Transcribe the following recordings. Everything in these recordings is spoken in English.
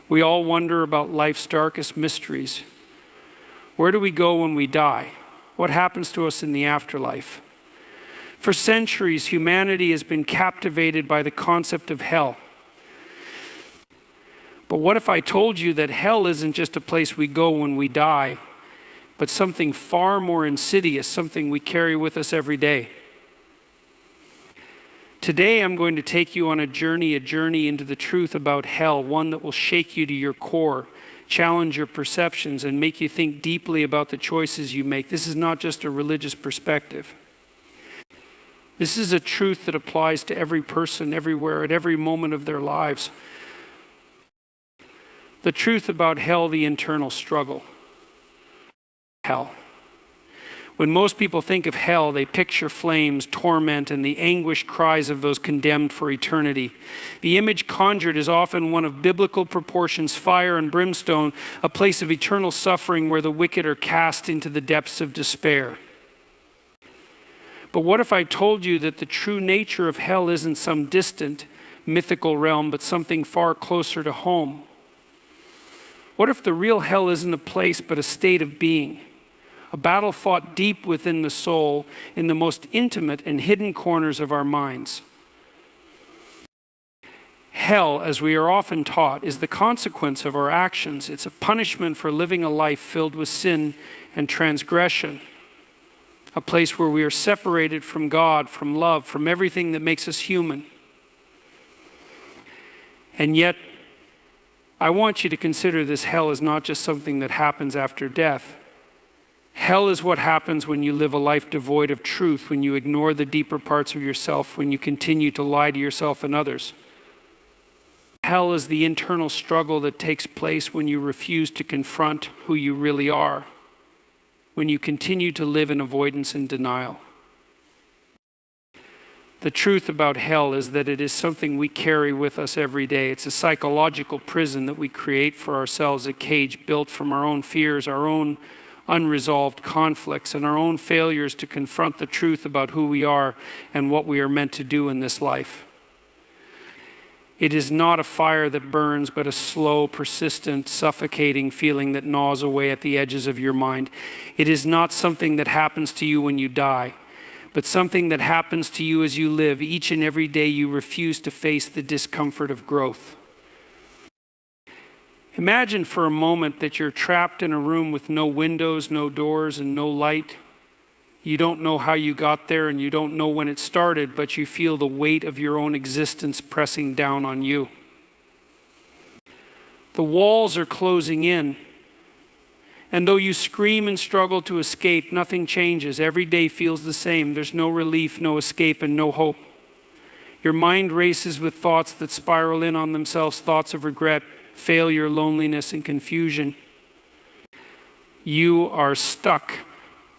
We all wonder about life's darkest mysteries. Where do we go when we die? What happens to us in the afterlife? For centuries, humanity has been captivated by the concept of hell. But what if I told you that hell isn't just a place we go when we die, but something far more insidious, something we carry with us every day? Today I'm going to take you on a journey into the truth about hell, one that will shake you to your core, challenge your perceptions, and make you think deeply about the choices you make. This is not just a religious perspective. This is a truth that applies to every person, everywhere, at every moment of their lives. The truth about hell, the internal struggle. Hell. When most people think of hell, they picture flames, torment, and the anguished cries of those condemned for eternity. The image conjured is often one of biblical proportions, fire and brimstone, a place of eternal suffering where the wicked are cast into the depths of despair. But what if I told you that the true nature of hell isn't some distant, mythical realm, but something far closer to home? What if the real hell isn't a place, but a state of being? A battle fought deep within the soul, in the most intimate and hidden corners of our minds. Hell, as we are often taught, is the consequence of our actions. It's a punishment for living a life filled with sin and transgression. A place where we are separated from God, from love, from everything that makes us human. And yet, I want you to consider this hell as not just something that happens after death. Hell is what happens when you live a life devoid of truth, when you ignore the deeper parts of yourself, when you continue to lie to yourself and others. Hell is the internal struggle that takes place when you refuse to confront who you really are, when you continue to live in avoidance and denial. The truth about hell is that it is something we carry with us every day. It's a psychological prison that we create for ourselves, a cage built from our own fears, our own unresolved conflicts, and our own failures to confront the truth about who we are and what we are meant to do in this life. It is not a fire that burns, but a slow, persistent, suffocating feeling that gnaws away at the edges of your mind. It is not something that happens to you when you die, but something that happens to you as you live. Each and every day you refuse to face the discomfort of growth. Imagine for a moment that you're trapped in a room with no windows, no doors, and no light. You don't know how you got there, and you don't know when it started, but you feel the weight of your own existence pressing down on you. The walls are closing in, and though you scream and struggle to escape, nothing changes. Every day feels the same. There's no relief, no escape, and no hope. Your mind races with thoughts that spiral in on themselves, thoughts of regret, failure, loneliness, and confusion. You are stuck,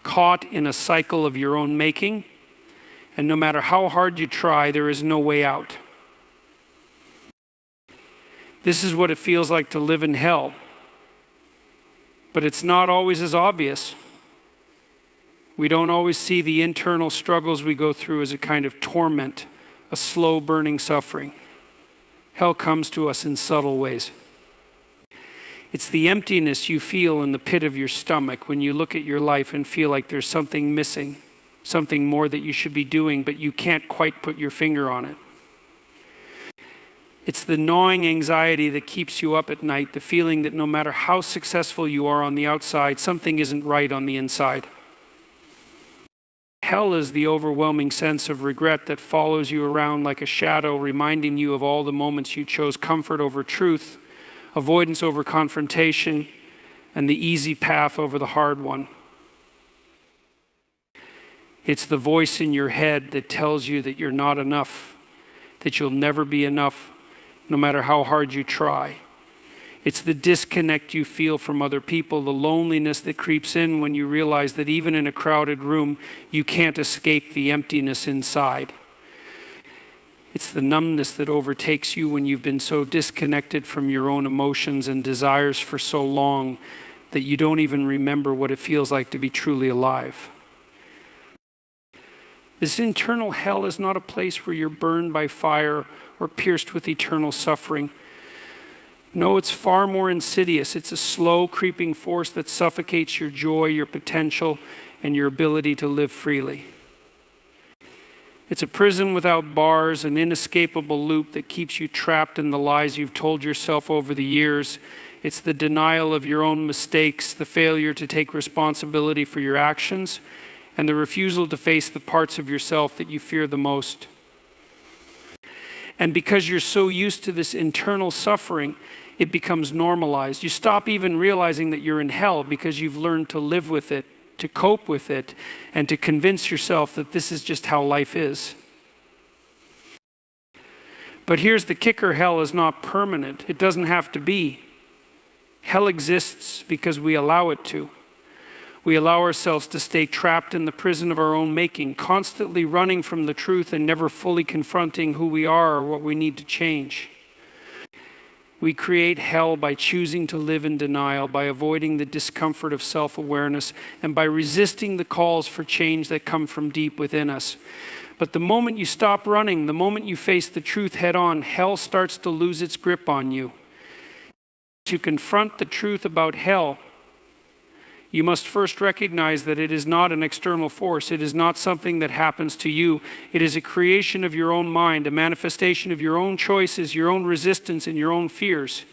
caught in a cycle of your own making, and no matter how hard you try, there is no way out. This is what it feels like to live in hell, but it's not always as obvious. We don't always see the internal struggles we go through as a kind of torment, a slow burning suffering. Hell comes to us in subtle ways. It's the emptiness you feel in the pit of your stomach when you look at your life and feel like there's something missing, something more that you should be doing, but you can't quite put your finger on it. It's the gnawing anxiety that keeps you up at night, the feeling that no matter how successful you are on the outside, something isn't right on the inside. Hell is the overwhelming sense of regret that follows you around like a shadow, reminding you of all the moments you chose comfort over truth, avoidance over confrontation, and the easy path over the hard one. It's the voice in your head that tells you that you're not enough, that you'll never be enough, no matter how hard you try. It's the disconnect you feel from other people, the loneliness that creeps in when you realize that even in a crowded room, you can't escape the emptiness inside. It's the numbness that overtakes you when you've been so disconnected from your own emotions and desires for so long that you don't even remember what it feels like to be truly alive. This internal hell is not a place where you're burned by fire or pierced with eternal suffering. No, it's far more insidious. It's a slow, creeping force that suffocates your joy, your potential, and your ability to live freely. It's a prison without bars, an inescapable loop that keeps you trapped in the lies you've told yourself over the years. It's the denial of your own mistakes, the failure to take responsibility for your actions, and the refusal to face the parts of yourself that you fear the most. And because you're so used to this internal suffering, it becomes normalized. You stop even realizing that you're in hell because you've learned to live with it, to cope with it, and to convince yourself that this is just how life is. But here's the kicker: hell is not permanent. It doesn't have to be. Hell exists because we allow it to. We allow ourselves to stay trapped in the prison of our own making, constantly running from the truth and never fully confronting who we are or what we need to change. We create hell by choosing to live in denial, by avoiding the discomfort of self-awareness, and by resisting the calls for change that come from deep within us. But the moment you stop running, the moment you face the truth head on, hell starts to lose its grip on you. To confront the truth about hell, you must first recognize that it is not an external force. It is not something that happens to you. It is a creation of your own mind, a manifestation of your own choices, your own resistance, and your own fears.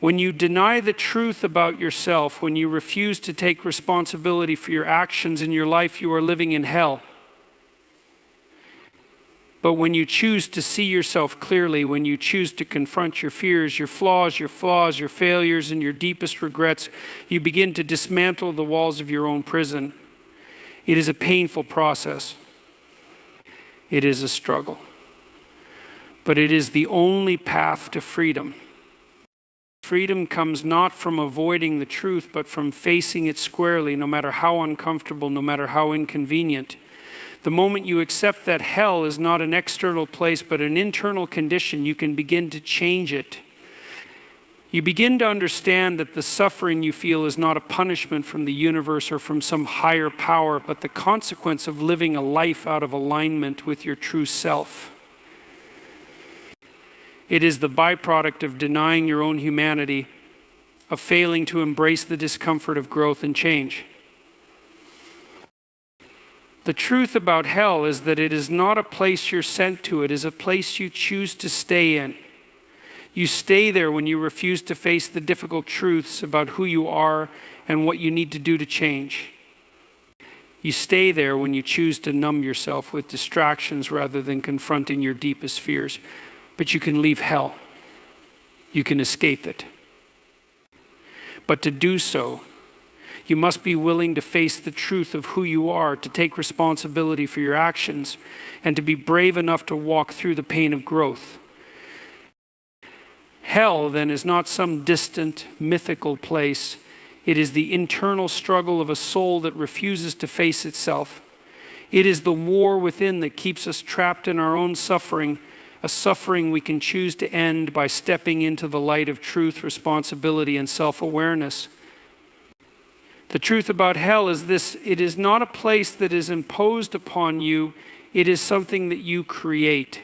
When you deny the truth about yourself, when you refuse to take responsibility for your actions in your life, you are living in hell. But when you choose to see yourself clearly, when you choose to confront your fears, your flaws, your failures, and your deepest regrets, you begin to dismantle the walls of your own prison. It is a painful process. It is a struggle. But it is the only path to freedom. Freedom comes not from avoiding the truth, but from facing it squarely, no matter how uncomfortable, no matter how inconvenient. The moment you accept that hell is not an external place, but an internal condition, you can begin to change it. You begin to understand that the suffering you feel is not a punishment from the universe or from some higher power, but the consequence of living a life out of alignment with your true self. It is the byproduct of denying your own humanity, of failing to embrace the discomfort of growth and change. The truth about hell is that it is not a place you're sent to, it is a place you choose to stay in. You stay there when you refuse to face the difficult truths about who you are and what you need to do to change. You stay there when you choose to numb yourself with distractions rather than confronting your deepest fears. But you can leave hell. You can escape it. But to do so, you must be willing to face the truth of who you are, to take responsibility for your actions, and to be brave enough to walk through the pain of growth. Hell, then, is not some distant, mythical place. It is the internal struggle of a soul that refuses to face itself. It is the war within that keeps us trapped in our own suffering, a suffering we can choose to end by stepping into the light of truth, responsibility, and self-awareness. The truth about hell is this: it is not a place that is imposed upon you, it is something that you create.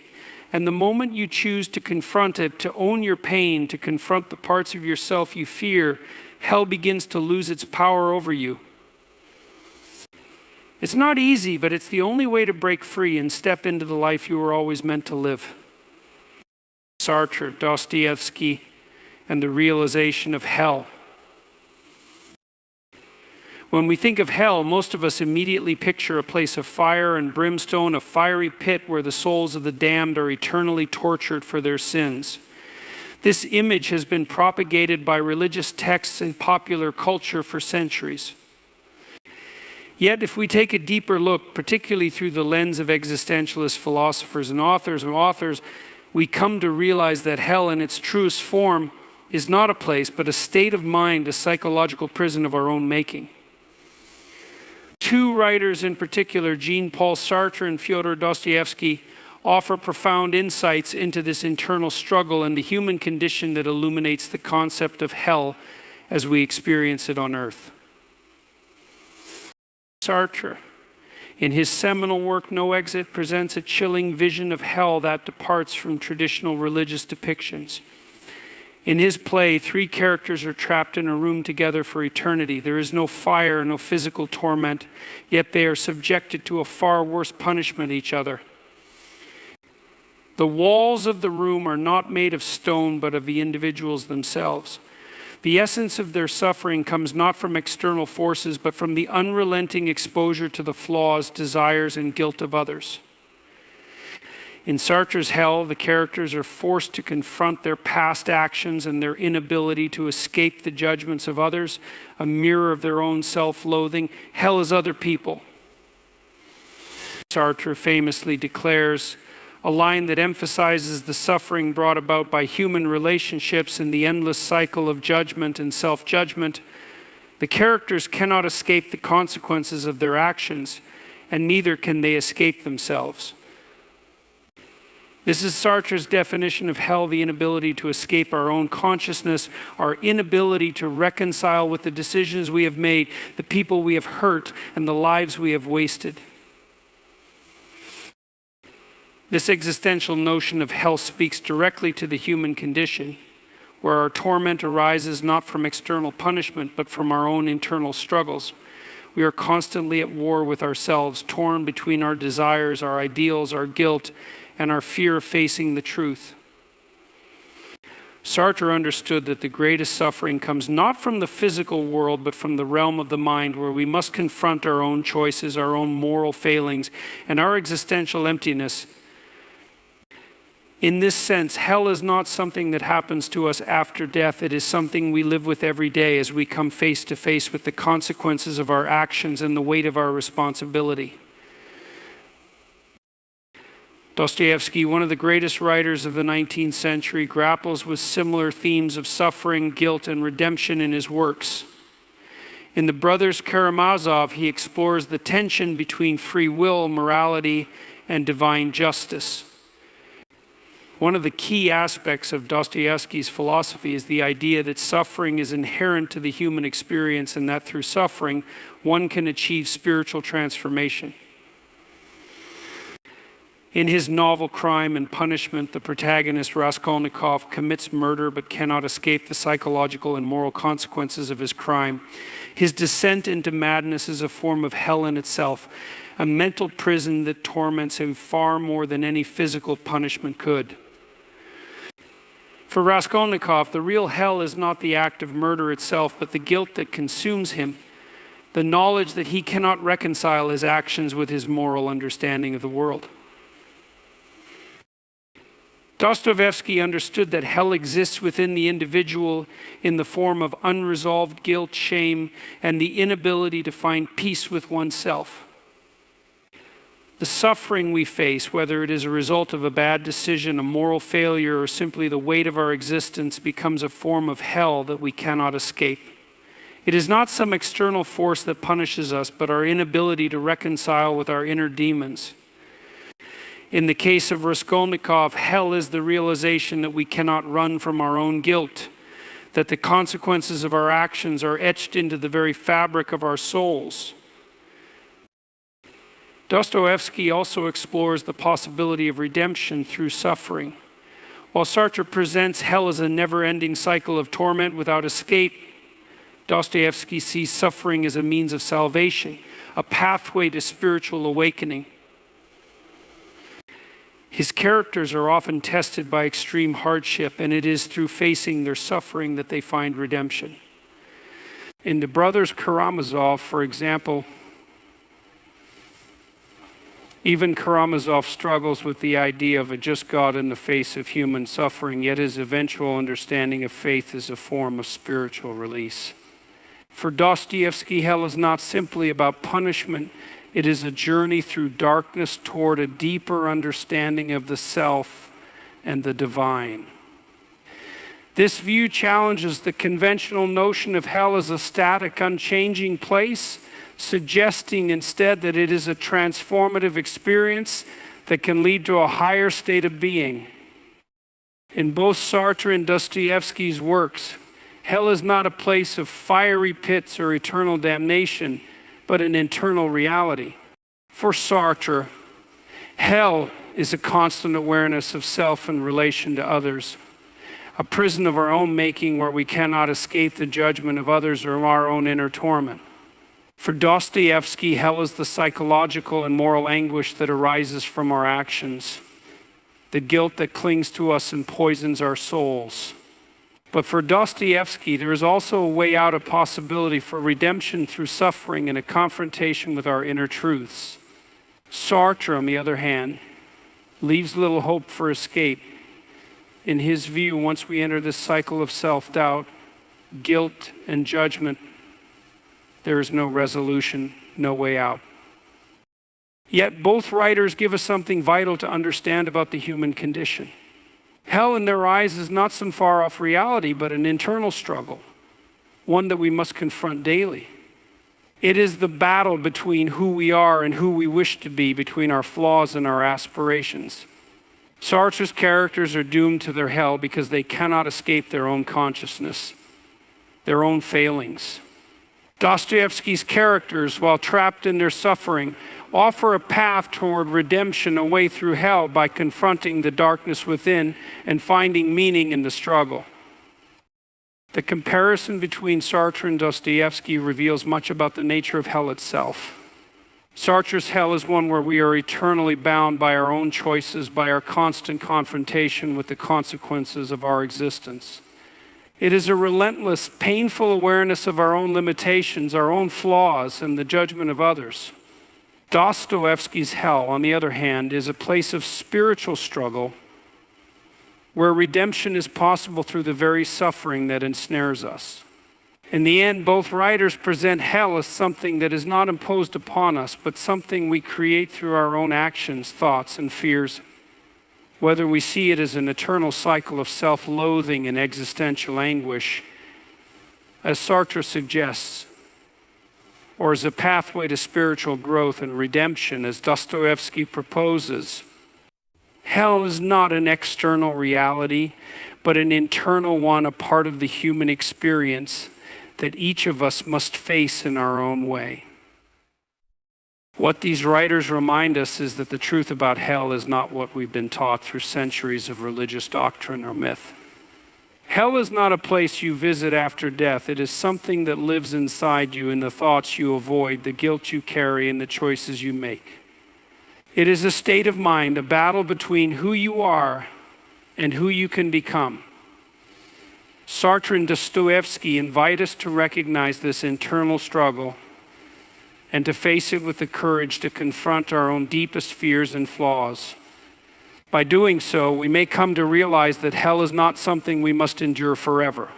And the moment you choose to confront it, to own your pain, to confront the parts of yourself you fear, hell begins to lose its power over you. It's not easy, but it's the only way to break free and step into the life you were always meant to live. Sartre, Dostoevsky, and the realization of hell. When we think of hell, most of us immediately picture a place of fire and brimstone, a fiery pit where the souls of the damned are eternally tortured for their sins. This image has been propagated by religious texts and popular culture for centuries. Yet, if we take a deeper look, particularly through the lens of existentialist philosophers and authors, we come to realize that hell in its truest form is not a place, but a state of mind, a psychological prison of our own making. Two writers in particular, Jean-Paul Sartre and Fyodor Dostoevsky, offer profound insights into this internal struggle and the human condition that illuminates the concept of hell as we experience it on earth. Sartre, in his seminal work No Exit, presents a chilling vision of hell that departs from traditional religious depictions. In his play, three characters are trapped in a room together for eternity. There is no fire, no physical torment, yet they are subjected to a far worse punishment each other. The walls of the room are not made of stone, but of the individuals themselves. The essence of their suffering comes not from external forces, but from the unrelenting exposure to the flaws, desires, and guilt of others. In Sartre's Hell, the characters are forced to confront their past actions and their inability to escape the judgments of others, a mirror of their own self-loathing. Hell is other people. Sartre famously declares, a line that emphasizes the suffering brought about by human relationships and the endless cycle of judgment and self-judgment. The characters cannot escape the consequences of their actions, and neither can they escape themselves. This is Sartre's definition of hell, the inability to escape our own consciousness, our inability to reconcile with the decisions we have made, the people we have hurt, and the lives we have wasted. This existential notion of hell speaks directly to the human condition, where our torment arises not from external punishment, but from our own internal struggles. We are constantly at war with ourselves, torn between our desires, our ideals, our guilt, and our fear of facing the truth. Sartre understood that the greatest suffering comes not from the physical world, but from the realm of the mind, where we must confront our own choices, our own moral failings, and our existential emptiness. In this sense, hell is not something that happens to us after death. It is something we live with every day as we come face to face with the consequences of our actions and the weight of our responsibility. Dostoevsky, one of the greatest writers of the 19th century, grapples with similar themes of suffering, guilt, and redemption in his works. In The Brothers Karamazov, he explores the tension between free will, morality, and divine justice. One of the key aspects of Dostoevsky's philosophy is the idea that suffering is inherent to the human experience and that through suffering, one can achieve spiritual transformation. In his novel Crime and Punishment, the protagonist Raskolnikov commits murder but cannot escape the psychological and moral consequences of his crime. His descent into madness is a form of hell in itself, a mental prison that torments him far more than any physical punishment could. For Raskolnikov, the real hell is not the act of murder itself, but the guilt that consumes him, the knowledge that he cannot reconcile his actions with his moral understanding of the world. Dostoevsky understood that hell exists within the individual in the form of unresolved guilt, shame, and the inability to find peace with oneself. The suffering we face, whether it is a result of a bad decision, a moral failure, or simply the weight of our existence, becomes a form of hell that we cannot escape. It is not some external force that punishes us, but our inability to reconcile with our inner demons. In the case of Raskolnikov, hell is the realization that we cannot run from our own guilt, that the consequences of our actions are etched into the very fabric of our souls. Dostoevsky also explores the possibility of redemption through suffering. While Sartre presents hell as a never-ending cycle of torment without escape, Dostoevsky sees suffering as a means of salvation, a pathway to spiritual awakening. His characters are often tested by extreme hardship, and it is through facing their suffering that they find redemption. In The Brothers Karamazov, for example, even Karamazov struggles with the idea of a just God in the face of human suffering, yet his eventual understanding of faith is a form of spiritual release. For Dostoevsky, hell is not simply about punishment. It is a journey through darkness toward a deeper understanding of the self and the divine. This view challenges the conventional notion of hell as a static, unchanging place, suggesting instead that it is a transformative experience that can lead to a higher state of being. In both Sartre and Dostoevsky's works, hell is not a place of fiery pits or eternal damnation, but an internal reality. For Sartre, hell is a constant awareness of self in relation to others, a prison of our own making where we cannot escape the judgment of others or our own inner torment. For Dostoevsky, hell is the psychological and moral anguish that arises from our actions, the guilt that clings to us and poisons our souls. But for Dostoevsky, there is also a way out, a possibility for redemption through suffering and a confrontation with our inner truths. Sartre, on the other hand, leaves little hope for escape. In his view, once we enter this cycle of self-doubt, guilt, and judgment, there is no resolution, no way out. Yet both writers give us something vital to understand about the human condition. Hell in their eyes is not some far-off reality, but an internal struggle, one that we must confront daily. It is the battle between who we are and who we wish to be, between our flaws and our aspirations. Sartre's characters are doomed to their hell because they cannot escape their own consciousness, their own failings. Dostoevsky's characters, while trapped in their suffering, offer a path toward redemption, a way through hell by confronting the darkness within and finding meaning in the struggle. The comparison between Sartre and Dostoevsky reveals much about the nature of hell itself. Sartre's hell is one where we are eternally bound by our own choices, by our constant confrontation with the consequences of our existence. It is a relentless, painful awareness of our own limitations, our own flaws, and the judgment of others. Dostoevsky's hell, on the other hand, is a place of spiritual struggle where redemption is possible through the very suffering that ensnares us. In the end, both writers present hell as something that is not imposed upon us, but something we create through our own actions, thoughts, and fears, whether we see it as an eternal cycle of self-loathing and existential anguish, as Sartre suggests, or as a pathway to spiritual growth and redemption, as Dostoevsky proposes. Hell is not an external reality, but an internal one, a part of the human experience that each of us must face in our own way. What these writers remind us is that the truth about hell is not what we've been taught through centuries of religious doctrine or myth. Hell is not a place you visit after death. It is something that lives inside you in the thoughts you avoid, the guilt you carry, and the choices you make. It is a state of mind, a battle between who you are and who you can become. Sartre and Dostoevsky invite us to recognize this internal struggle and to face it with the courage to confront our own deepest fears and flaws. By doing so, we may come to realize that hell is not something we must endure forever.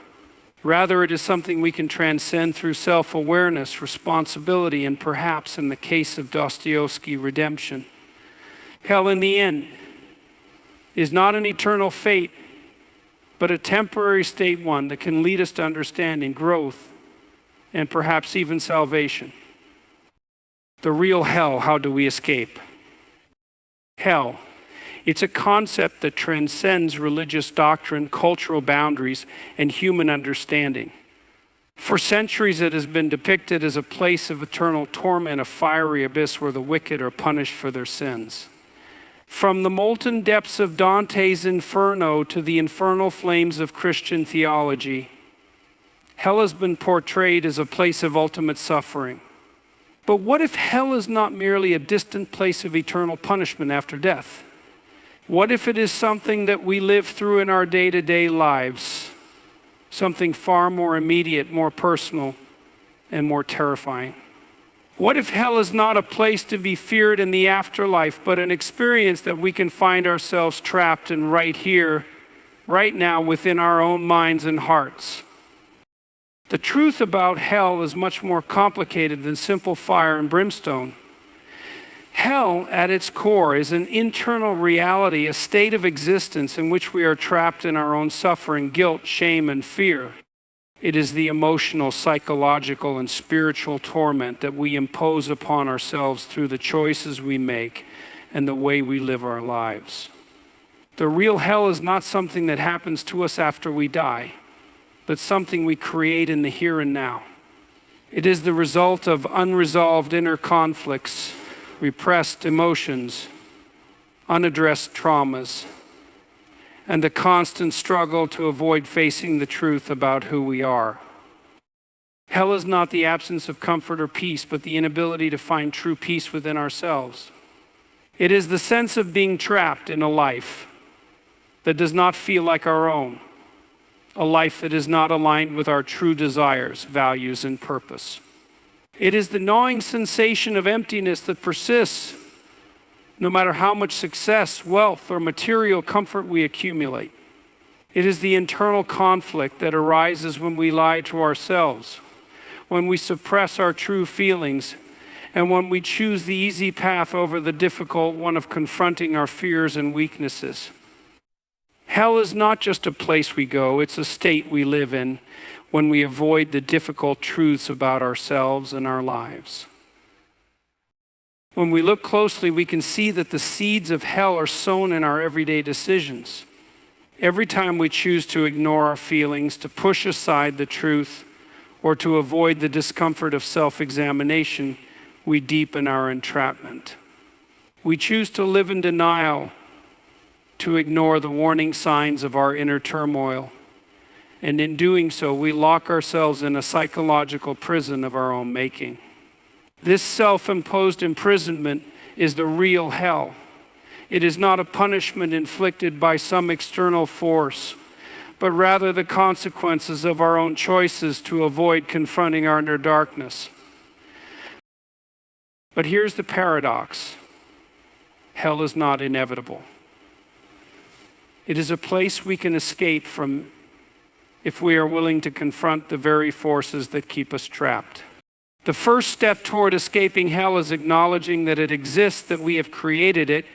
Rather, it is something we can transcend through self-awareness, responsibility, and perhaps, in the case of Dostoevsky, redemption. Hell, in the end, is not an eternal fate, but a temporary state, one that can lead us to understanding, growth, and perhaps even salvation. The real hell, how do we escape? Hell, it's a concept that transcends religious doctrine, cultural boundaries, and human understanding. For centuries, it has been depicted as a place of eternal torment, a fiery abyss where the wicked are punished for their sins. From the molten depths of Dante's Inferno to the infernal flames of Christian theology, hell has been portrayed as a place of ultimate suffering. But what if hell is not merely a distant place of eternal punishment after death? What if it is something that we live through in our day-to-day lives? Something far more immediate, more personal, and more terrifying. What if hell is not a place to be feared in the afterlife, but an experience that we can find ourselves trapped in right here, right now, within our own minds and hearts? The truth about hell is much more complicated than simple fire and brimstone. Hell, at its core, is an internal reality, a state of existence in which we are trapped in our own suffering, guilt, shame, and fear. It is the emotional, psychological, and spiritual torment that we impose upon ourselves through the choices we make and the way we live our lives. The real hell is not something that happens to us after we die, but something we create in the here and now. It is the result of unresolved inner conflicts, repressed emotions, unaddressed traumas, and the constant struggle to avoid facing the truth about who we are. Hell is not the absence of comfort or peace, but the inability to find true peace within ourselves. It is the sense of being trapped in a life that does not feel like our own, a life that is not aligned with our true desires, values, and purpose. It is the gnawing sensation of emptiness that persists no matter how much success, wealth, or material comfort we accumulate. It is the internal conflict that arises when we lie to ourselves, when we suppress our true feelings, and when we choose the easy path over the difficult one of confronting our fears and weaknesses. Hell is not just a place we go, it's a state we live in when we avoid the difficult truths about ourselves and our lives. When we look closely, we can see that the seeds of hell are sown in our everyday decisions. Every time we choose to ignore our feelings, to push aside the truth, or to avoid the discomfort of self-examination, we deepen our entrapment. We choose to live in denial, to ignore the warning signs of our inner turmoil. And in doing so, we lock ourselves in a psychological prison of our own making. This self-imposed imprisonment is the real hell. It is not a punishment inflicted by some external force, but rather the consequences of our own choices to avoid confronting our inner darkness. But here's the paradox. Hell is not inevitable. It is a place we can escape from if we are willing to confront the very forces that keep us trapped. The first step toward escaping hell is acknowledging that it exists, that we have created it,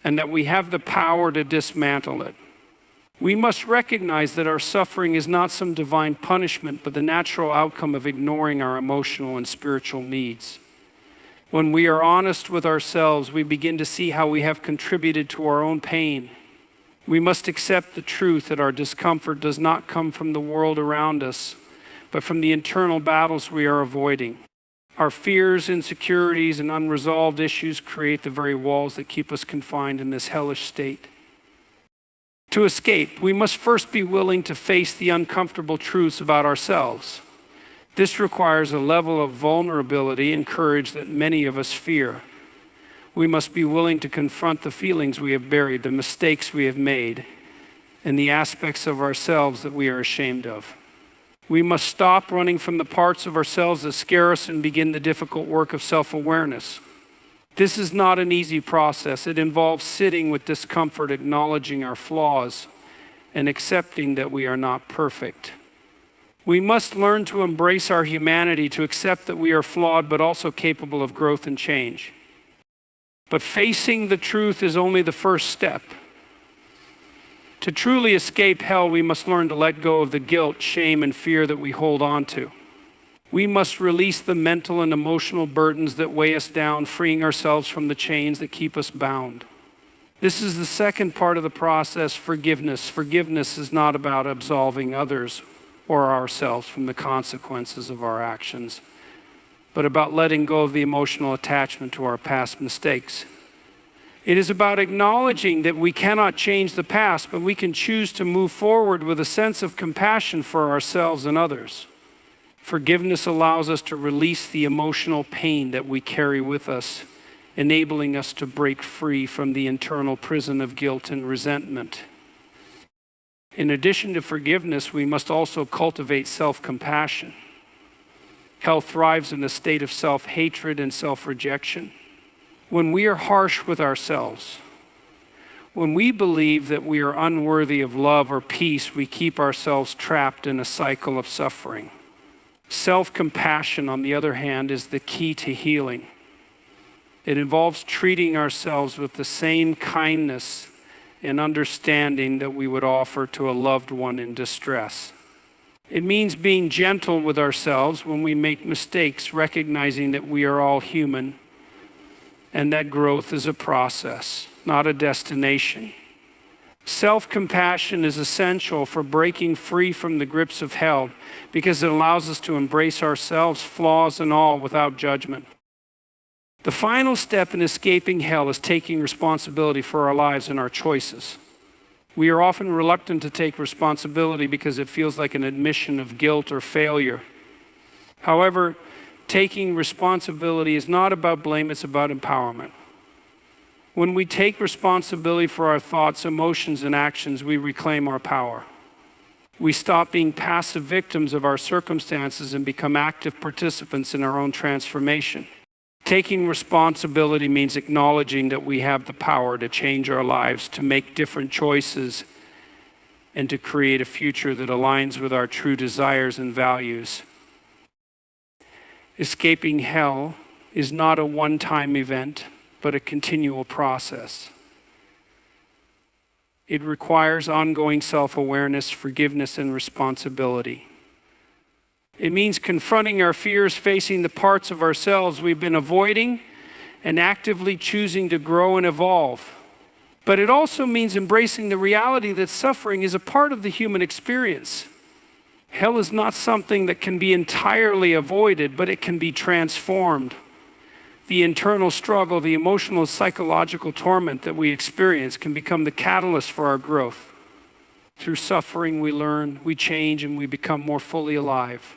and that we have the power to dismantle it. We must recognize that our suffering is not some divine punishment, but the natural outcome of ignoring our emotional and spiritual needs. When we are honest with ourselves, we begin to see how we have contributed to our own pain. We must accept the truth that our discomfort does not come from the world around us, but from the internal battles we are avoiding. Our fears, insecurities, and unresolved issues create the very walls that keep us confined in this hellish state. To escape, we must first be willing to face the uncomfortable truths about ourselves. This requires a level of vulnerability and courage that many of us fear. We must be willing to confront the feelings we have buried, the mistakes we have made, and the aspects of ourselves that we are ashamed of. We must stop running from the parts of ourselves that scare us and begin the difficult work of self-awareness. This is not an easy process. It involves sitting with discomfort, acknowledging our flaws, and accepting that we are not perfect. We must learn to embrace our humanity, to accept that we are flawed but also capable of growth and change. But facing the truth is only the first step. To truly escape hell, we must learn to let go of the guilt, shame, and fear that we hold on to. We must release the mental and emotional burdens that weigh us down, freeing ourselves from the chains that keep us bound. This is the second part of the process, forgiveness. Forgiveness is not about absolving others or ourselves from the consequences of our actions, but about letting go of the emotional attachment to our past mistakes. It is about acknowledging that we cannot change the past, but we can choose to move forward with a sense of compassion for ourselves and others. Forgiveness allows us to release the emotional pain that we carry with us, enabling us to break free from the internal prison of guilt and resentment. In addition to forgiveness, we must also cultivate self-compassion. Hell thrives in a state of self-hatred and self-rejection. When we are harsh with ourselves, when we believe that we are unworthy of love or peace, we keep ourselves trapped in a cycle of suffering. Self-compassion, on the other hand, is the key to healing. It involves treating ourselves with the same kindness and understanding that we would offer to a loved one in distress. It means being gentle with ourselves when we make mistakes, recognizing that we are all human and that growth is a process, not a destination. Self-compassion is essential for breaking free from the grips of hell because it allows us to embrace ourselves, flaws and all, without judgment. The final step in escaping hell is taking responsibility for our lives and our choices. We are often reluctant to take responsibility because it feels like an admission of guilt or failure. However, taking responsibility is not about blame, it's about empowerment. When we take responsibility for our thoughts, emotions, and actions, we reclaim our power. We stop being passive victims of our circumstances and become active participants in our own transformation. Taking responsibility means acknowledging that we have the power to change our lives, to make different choices, and to create a future that aligns with our true desires and values. Escaping hell is not a one-time event, but a continual process. It requires ongoing self-awareness, forgiveness, and responsibility. It means confronting our fears, facing the parts of ourselves we've been avoiding, and actively choosing to grow and evolve. But it also means embracing the reality that suffering is a part of the human experience. Hell is not something that can be entirely avoided, but it can be transformed. The internal struggle, the emotional, psychological torment that we experience can become the catalyst for our growth. Through suffering, we learn, we change, and we become more fully alive.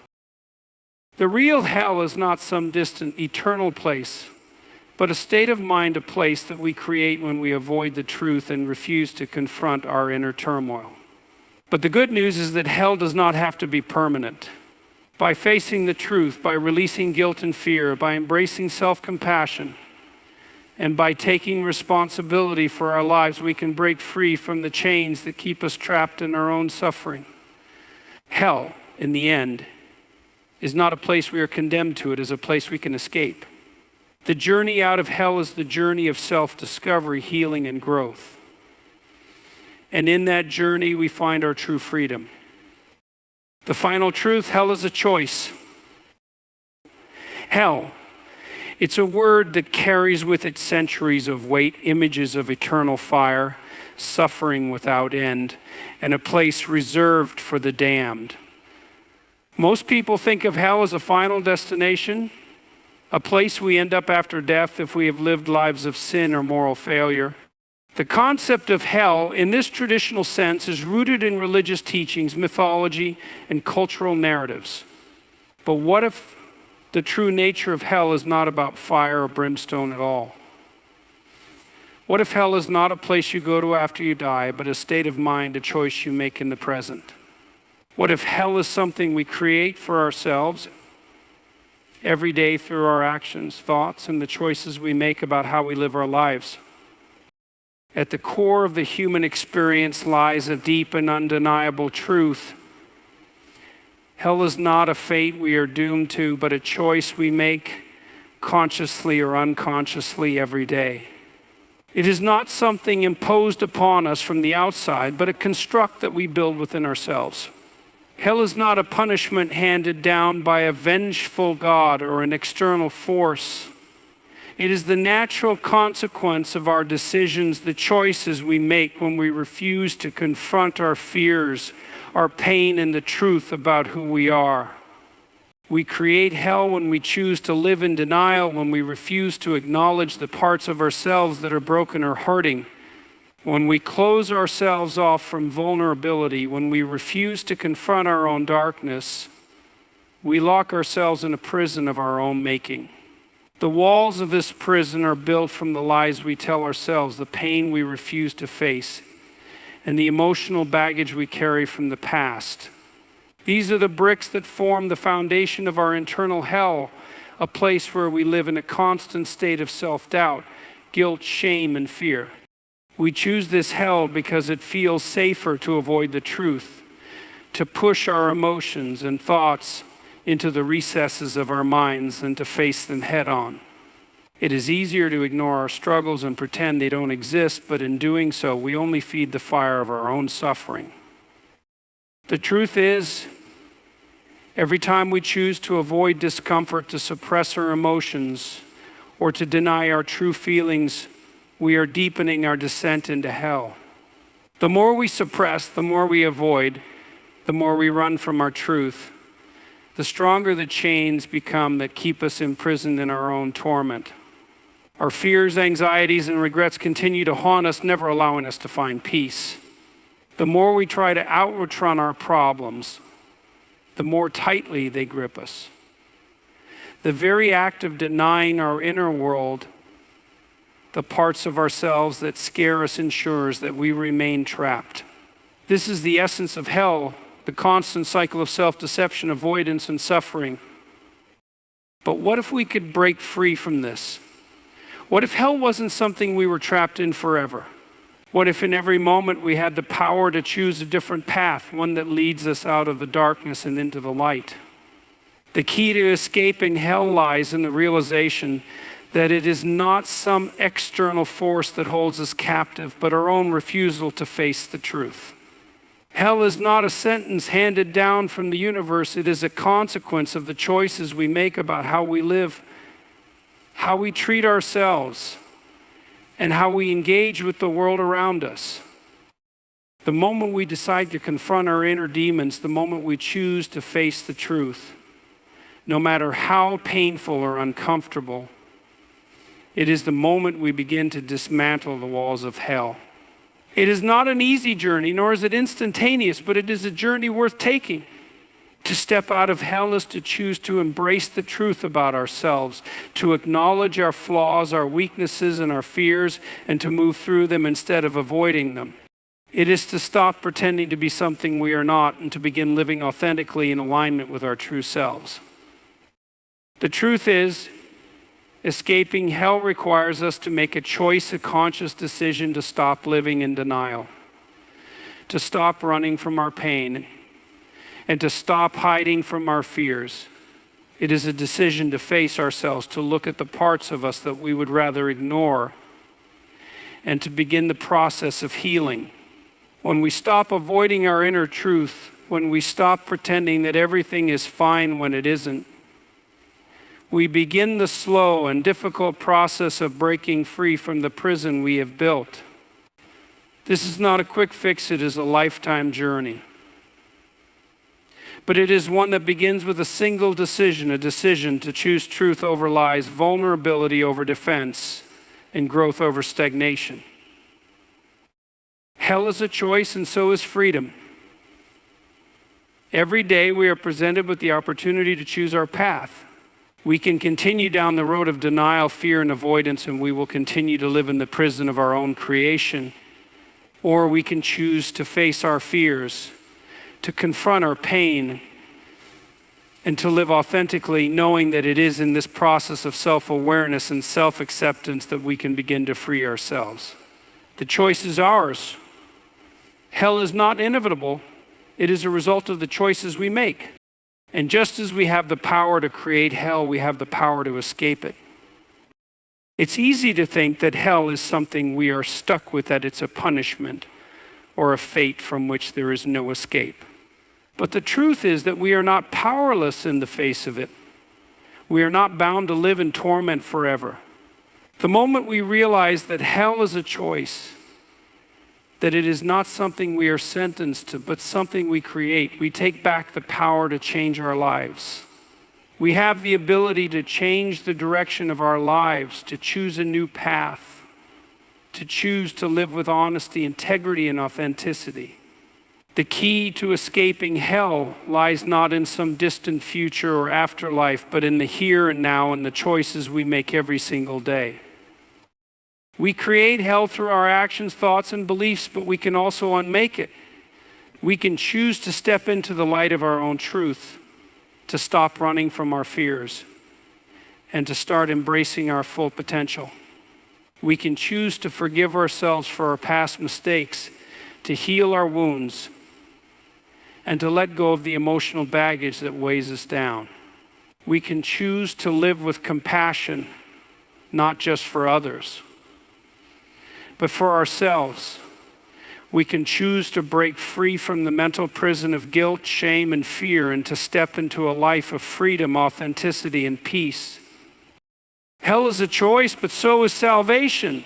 The real hell is not some distant, eternal place, but a state of mind, a place that we create when we avoid the truth and refuse to confront our inner turmoil. But the good news is that hell does not have to be permanent. By facing the truth, by releasing guilt and fear, by embracing self-compassion, and by taking responsibility for our lives, we can break free from the chains that keep us trapped in our own suffering. Hell, in the end, is not a place we are condemned to. It is a place we can escape. The journey out of hell is the journey of self-discovery, healing, and growth. And in that journey, we find our true freedom. The final truth, hell is a choice. Hell, it's a word that carries with it centuries of weight, images of eternal fire, suffering without end, and a place reserved for the damned. Most people think of hell as a final destination, a place we end up after death if we have lived lives of sin or moral failure. The concept of hell, in this traditional sense, is rooted in religious teachings, mythology, and cultural narratives. But what if the true nature of hell is not about fire or brimstone at all? What if hell is not a place you go to after you die, but a state of mind, a choice you make in the present? What if hell is something we create for ourselves every day through our actions, thoughts, and the choices we make about how we live our lives? At the core of the human experience lies a deep and undeniable truth. Hell is not a fate we are doomed to, but a choice we make consciously or unconsciously every day. It is not something imposed upon us from the outside, but a construct that we build within ourselves. Hell is not a punishment handed down by a vengeful God or an external force. It is the natural consequence of our decisions, the choices we make when we refuse to confront our fears, our pain, and the truth about who we are. We create hell when we choose to live in denial, when we refuse to acknowledge the parts of ourselves that are broken or hurting, when we close ourselves off from vulnerability, when we refuse to confront our own darkness. We lock ourselves in a prison of our own making. The walls of this prison are built from the lies we tell ourselves, the pain we refuse to face, and the emotional baggage we carry from the past. These are the bricks that form the foundation of our internal hell, a place where we live in a constant state of self-doubt, guilt, shame, and fear. We choose this hell because it feels safer to avoid the truth, to push our emotions and thoughts into the recesses of our minds than to face them head on. It is easier to ignore our struggles and pretend they don't exist, but in doing so, we only feed the fire of our own suffering. The truth is, every time we choose to avoid discomfort, to suppress our emotions, or to deny our true feelings, we are deepening our descent into hell. The more we suppress, the more we avoid, the more we run from our truth, the stronger the chains become that keep us imprisoned in our own torment. Our fears, anxieties, and regrets continue to haunt us, never allowing us to find peace. The more we try to outrun our problems, the more tightly they grip us. The very act of denying our inner world, the parts of ourselves that scare us, ensures that we remain trapped. This is the essence of hell, the constant cycle of self-deception, avoidance, and suffering. But what if we could break free from this? What if hell wasn't something we were trapped in forever? What if in every moment we had the power to choose a different path, one that leads us out of the darkness and into the light? The key to escaping hell lies in the realization that it is not some external force that holds us captive, but our own refusal to face the truth. Hell is not a sentence handed down from the universe. It is a consequence of the choices we make about how we live, how we treat ourselves, and how we engage with the world around us. The moment we decide to confront our inner demons, the moment we choose to face the truth, no matter how painful or uncomfortable, it is the moment we begin to dismantle the walls of hell. It is not an easy journey, nor is it instantaneous, but it is a journey worth taking. To step out of hell is to choose to embrace the truth about ourselves, to acknowledge our flaws, our weaknesses, and our fears, and to move through them instead of avoiding them. It is to stop pretending to be something we are not and to begin living authentically in alignment with our true selves. The truth is, escaping hell requires us to make a choice, a conscious decision to stop living in denial, to stop running from our pain, and to stop hiding from our fears. It is a decision to face ourselves, to look at the parts of us that we would rather ignore, and to begin the process of healing. When we stop avoiding our inner truth, when we stop pretending that everything is fine when it isn't, we begin the slow and difficult process of breaking free from the prison we have built. This is not a quick fix, it is a lifetime journey. But it is one that begins with a single decision, a decision to choose truth over lies, vulnerability over defense, and growth over stagnation. Hell is a choice, and so is freedom. Every day we are presented with the opportunity to choose our path. We can continue down the road of denial, fear, and avoidance, and we will continue to live in the prison of our own creation. Or we can choose to face our fears, to confront our pain, and to live authentically, knowing that it is in this process of self-awareness and self-acceptance that we can begin to free ourselves. The choice is ours. Hell is not inevitable. It is a result of the choices we make. And just as we have the power to create hell, we have the power to escape it. It's easy to think that hell is something we are stuck with, that it's a punishment or a fate from which there is no escape. But the truth is that we are not powerless in the face of it. We are not bound to live in torment forever. The moment we realize that hell is a choice, that it is not something we are sentenced to, but something we create, we take back the power to change our lives. We have the ability to change the direction of our lives, to choose a new path, to choose to live with honesty, integrity, and authenticity. The key to escaping hell lies not in some distant future or afterlife, but in the here and now and the choices we make every single day. We create hell through our actions, thoughts, and beliefs, but we can also unmake it. We can choose to step into the light of our own truth, to stop running from our fears, and to start embracing our full potential. We can choose to forgive ourselves for our past mistakes, to heal our wounds, and to let go of the emotional baggage that weighs us down. We can choose to live with compassion, not just for others, but for ourselves. We can choose to break free from the mental prison of guilt, shame, and fear, and to step into a life of freedom, authenticity, and peace. Hell is a choice, but so is salvation.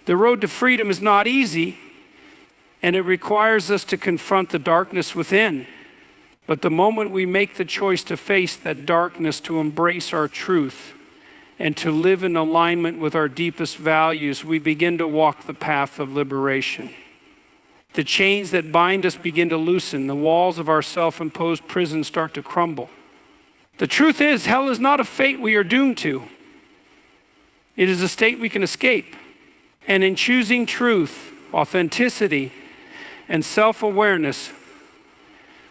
The road to freedom is not easy, and it requires us to confront the darkness within. But the moment we make the choice to face that darkness, to embrace our truth, and to live in alignment with our deepest values, we begin to walk the path of liberation. The chains that bind us begin to loosen. The walls of our self-imposed prison start to crumble. The truth is, hell is not a fate we are doomed to. It is a state we can escape. And in choosing truth, authenticity, and self-awareness,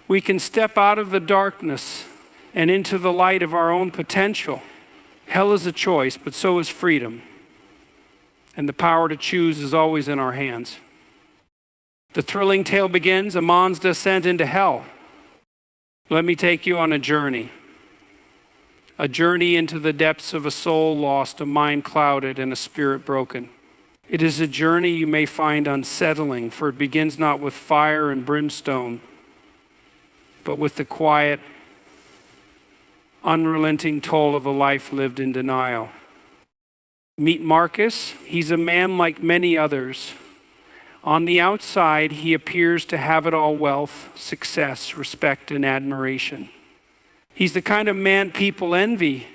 we can step out of the darkness and into the light of our own potential. Hell is a choice, but so is freedom. And the power to choose is always in our hands. The thrilling tale begins, Amon's descent into hell. Let me take you on a journey into the depths of a soul lost, a mind clouded, and a spirit broken. It is a journey you may find unsettling, for it begins not with fire and brimstone, but with the quiet, unrelenting toll of a life lived in denial. Meet Marcus. He's a man like many others. On the outside, he appears to have it all: wealth, success, respect, and admiration. He's the kind of man people envy.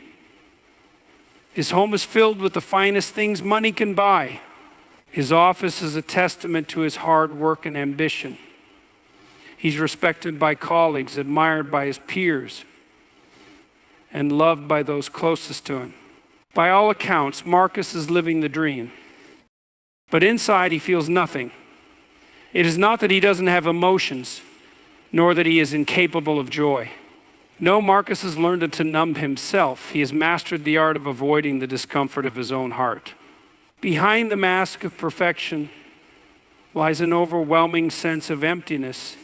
His home is filled with the finest things money can buy. His office is a testament to his hard work and ambition. He's respected by colleagues, admired by his peers, and loved by those closest to him. By all accounts, Marcus is living the dream. But inside, he feels nothing. It is not that he doesn't have emotions, nor that he is incapable of joy. No, Marcus has learned to numb himself. He has mastered the art of avoiding the discomfort of his own heart. Behind the mask of perfection lies an overwhelming sense of emptiness.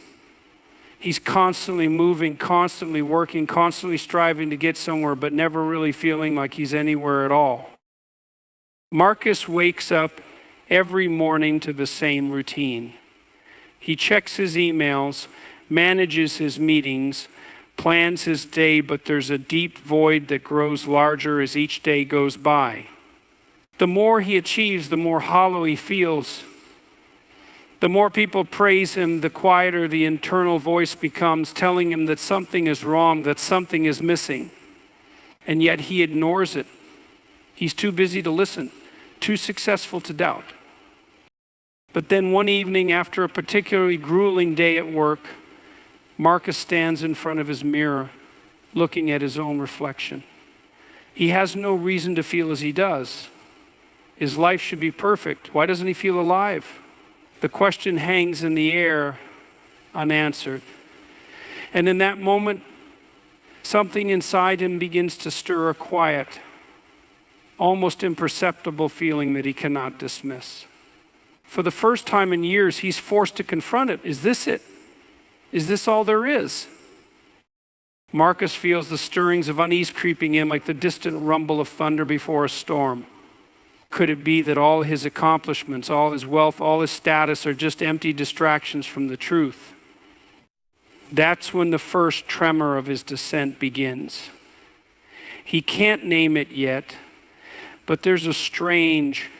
He's constantly moving, constantly working, constantly striving to get somewhere, but never really feeling like he's anywhere at all. Marcus wakes up every morning to the same routine. He checks his emails, manages his meetings, plans his day, but there's a deep void that grows larger as each day goes by. The more he achieves, the more hollow he feels. The more people praise him, the quieter the internal voice becomes, telling him that something is wrong, that something is missing. And yet he ignores it. He's too busy to listen, too successful to doubt. But then one evening, after a particularly grueling day at work, Marcus stands in front of his mirror, looking at his own reflection. He has no reason to feel as he does. His life should be perfect. Why doesn't he feel alive? The question hangs in the air, unanswered. And in that moment, something inside him begins to stir, a quiet, almost imperceptible feeling that he cannot dismiss. For the first time in years, he's forced to confront it. Is this it? Is this all there is? Marcus feels the stirrings of unease creeping in like the distant rumble of thunder before a storm. Could it be that all his accomplishments, all his wealth, all his status are just empty distractions from the truth? That's when the first tremor of his descent begins. He can't name it yet, but there's a strange,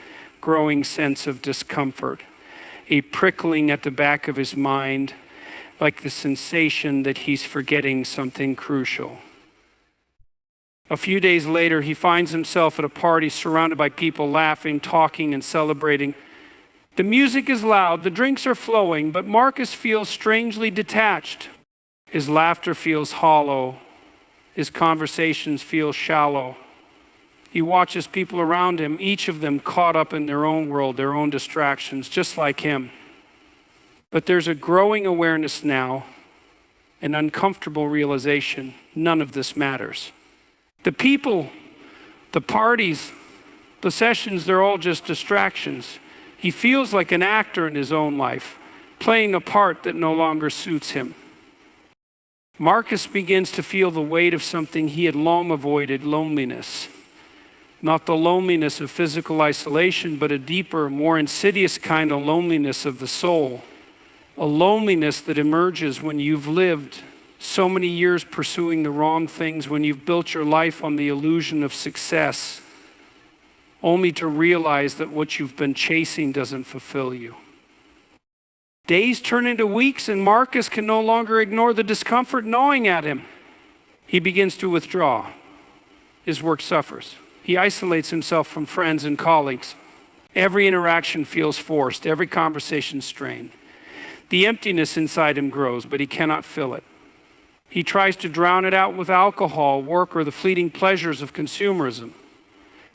growing sense of discomfort, a prickling at the back of his mind, like the sensation that he's forgetting something crucial. A few days later, he finds himself at a party surrounded by people laughing, talking, and celebrating. The music is loud, the drinks are flowing, but Marcus feels strangely detached. His laughter feels hollow. His conversations feel shallow. He watches people around him, each of them caught up in their own world, their own distractions, just like him. But there's a growing awareness now, an uncomfortable realization. None of this matters. The people, the parties, the sessions, they're all just distractions. He feels like an actor in his own life, playing a part that no longer suits him. Marcus begins to feel the weight of something he had long avoided, loneliness. Not the loneliness of physical isolation, but a deeper, more insidious kind of loneliness of the soul. A loneliness that emerges when you've lived so many years pursuing the wrong things, when you've built your life on the illusion of success, only to realize that what you've been chasing doesn't fulfill you. Days turn into weeks, and Marcus can no longer ignore the discomfort gnawing at him. He begins to withdraw. His work suffers. He isolates himself from friends and colleagues. Every interaction feels forced, every conversation strained. The emptiness inside him grows, but he cannot fill it. He tries to drown it out with alcohol, work, or the fleeting pleasures of consumerism.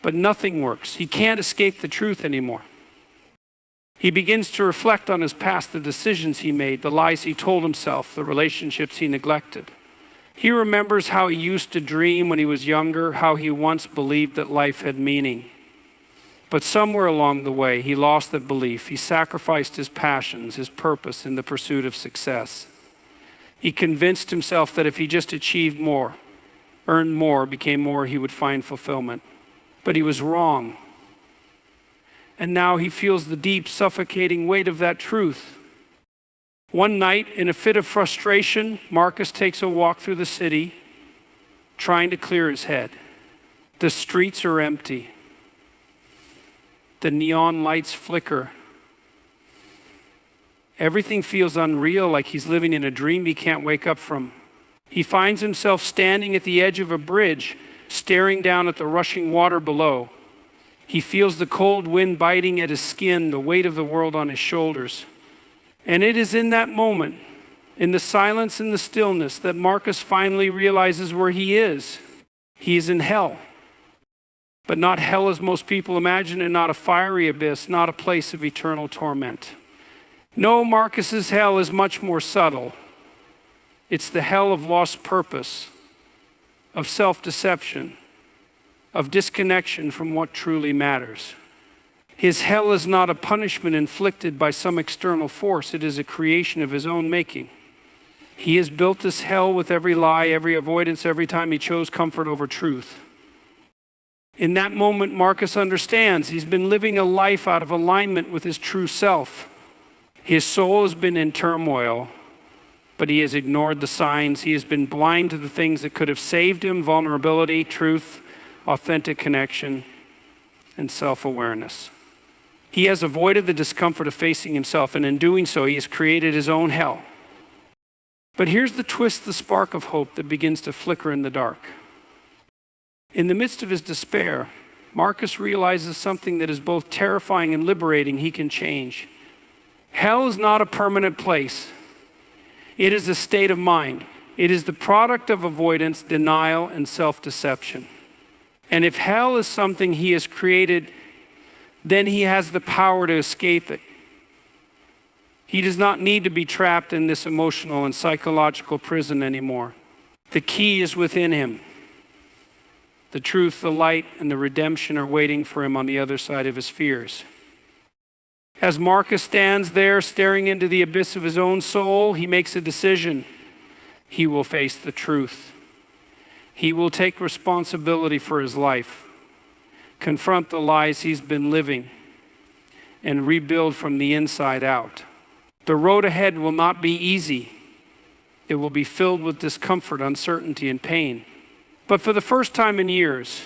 But nothing works. He can't escape the truth anymore. He begins to reflect on his past, the decisions he made, the lies he told himself, the relationships he neglected. He remembers how he used to dream when he was younger, how he once believed that life had meaning. But somewhere along the way, he lost that belief. He sacrificed his passions, his purpose in the pursuit of success. He convinced himself that if he just achieved more, earned more, became more, he would find fulfillment. But he was wrong. And now he feels the deep, suffocating weight of that truth. One night, in a fit of frustration, Marcus takes a walk through the city, trying to clear his head. The streets are empty. The neon lights flicker. Everything feels unreal, like he's living in a dream he can't wake up from. He finds himself standing at the edge of a bridge, staring down at the rushing water below. He feels the cold wind biting at his skin, the weight of the world on his shoulders. And it is in that moment, in the silence and the stillness, that Marcus finally realizes where he is. He is in hell. But not hell as most people imagine, and not a fiery abyss, not a place of eternal torment. No, Marcus's hell is much more subtle. It's the hell of lost purpose, of self-deception, of disconnection from what truly matters. His hell is not a punishment inflicted by some external force. It is a creation of his own making. He has built this hell with every lie, every avoidance, every time he chose comfort over truth. In that moment, Marcus understands he's been living a life out of alignment with his true self. His soul has been in turmoil, but he has ignored the signs. He has been blind to the things that could have saved him: vulnerability, truth, authentic connection, and self-awareness. He has avoided the discomfort of facing himself, and in doing so, he has created his own hell. But here's the twist, the spark of hope that begins to flicker in the dark. In the midst of his despair, Marcus realizes something that is both terrifying and liberating. He can change. Hell is not a permanent place. It is a state of mind. It is the product of avoidance, denial, and self-deception. And if hell is something he has created, then he has the power to escape it. He does not need to be trapped in this emotional and psychological prison anymore. The key is within him. The truth, the light, and the redemption are waiting for him on the other side of his fears. As Marcus stands there staring into the abyss of his own soul, he makes a decision. He will face the truth. He will take responsibility for his life, confront the lies he's been living, and rebuild from the inside out. The road ahead will not be easy. It will be filled with discomfort, uncertainty, and pain. But for the first time in years,